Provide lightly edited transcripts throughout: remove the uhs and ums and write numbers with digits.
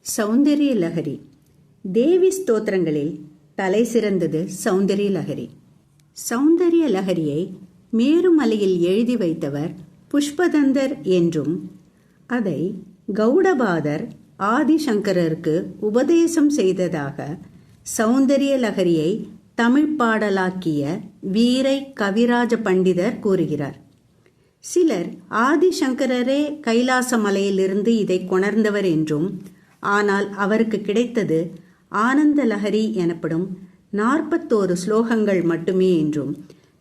சௌந்தரிய லஹரி. தேவி ஸ்தோத்திரங்களில் தலை சிறந்தது சௌந்தரிய லஹரி. சௌந்தரிய லஹரியை மேருமலையில் எழுதி வைத்தவர் புஷ்பதந்தர் என்றும் அதை கௌடபாதர் ஆதிசங்கரருக்கு உபதேசம் செய்ததாக சௌந்தரிய லஹரியை தமிழ் பாடலாக்கிய வீரை கவிராஜ பண்டிதர் கூறுகிறார். சிலர் ஆதிசங்கரரே கைலாச மலையிலிருந்து இதை கொணர்ந்தவர் என்றும், ஆனால் அவருக்கு கிடைத்தது ஆனந்த லஹரி எனப்படும் 41 ஸ்லோகங்கள் மட்டுமே என்றும்,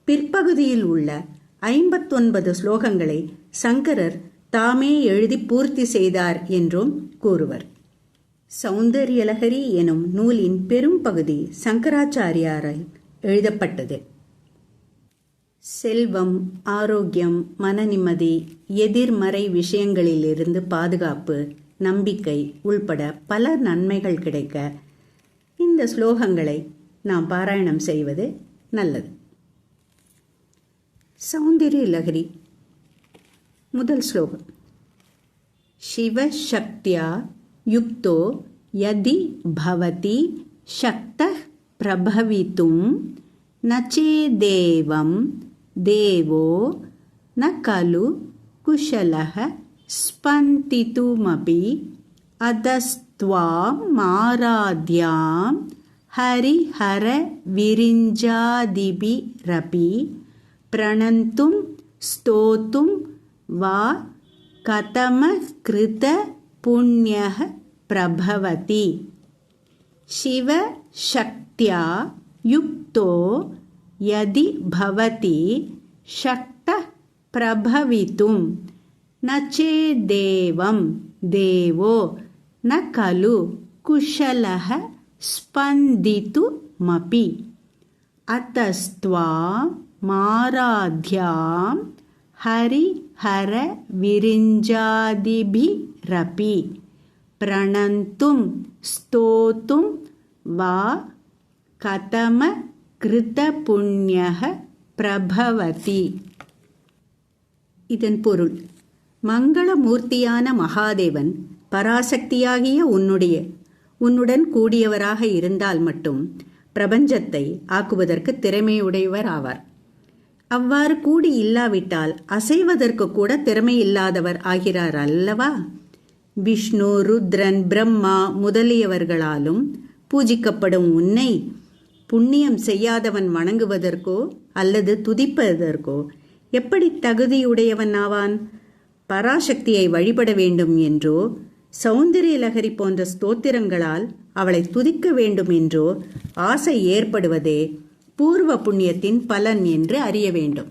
பிற்பகுதியில் உள்ள 59 ஸ்லோகங்களை சங்கரர் தாமே எழுதி பூர்த்தி செய்தார் என்றும் கூறுவர். சௌந்தரிய லஹரி எனும் நூலின் பெரும் பகுதி சங்கராச்சாரியாரால் எழுதப்பட்டது. செல்வம், ஆரோக்கியம், மன நிம்மதி, எதிர்மறை விஷயங்களிலிருந்து பாதுகாப்பு, நம்பிக்கை உள்பட பல நன்மைகள் கிடைக்க இந்த ஸ்லோகங்களை நாம் பாராயணம் செய்வது நல்லது. சௌந்தரிய லஹரி. முதல் ஸ்லோகம். சிவசக்தியா யுக்தோ யதி பவதி சக்தः பிரபவித்தும் நச்சேதேவம் தேவோ ந கலு குஷலः ஸ்பந்திதுமபி அதஸ்த்வாம் மாராத்யாம் ஹரிஹர விரிஞ்சாதிபிரபி பிரணந்தும் ஸ்தோத்தும் வா கதம கிருத புண்ணியः பிரபவதி. சிவ சக்தியா யுக்தோ யதி பவதி சக்தः பிரபவித்தும் நச்சேதேவம் தேவோ ந கலு குஷலः ஸ்பந்திதுமபி அத்தஸ்த்வாம் மாராத்யாம் ஹரிஹர விரிஞ்சாதிபிரபி பிரணந்தும் ஸ்தோத்தும் வா கதம கிருத புண்ணியः பிரபவதி. இதன் பொருள்: மங்களமூர்த்தியான மகாதேவன் பராசக்தியாகிய உன்னுடன் கூடியவராக இருந்தால் மட்டும் பிரபஞ்சத்தை ஆக்குவதற்கு திறமையுடையவர் ஆவார். அவ்வாறு கூடி இல்லாவிட்டால் அசைவதற்கு கூட திறமை இல்லாதவர் ஆகிறார் அல்லவா? விஷ்ணு, ருத்ரன், பிரம்மா முதலியவர்களாலும் பூஜிக்கப்படும் உன்னை புண்ணியம் செய்யாதவன் வணங்குவதற்கோ அல்லது துதிப்பதற்கோ எப்படி தகுதியுடையவன் ஆவான்? பராசக்தியை வழிபட வேண்டும் என்றோ, சௌந்தரிய லஹரி போன்ற ஸ்தோத்திரங்களால் அவளை துதிக்க வேண்டும் என்றோ ஆசை ஏற்படுவதே பூர்வ புண்ணியத்தின் பலன் என்று அறிய வேண்டும்.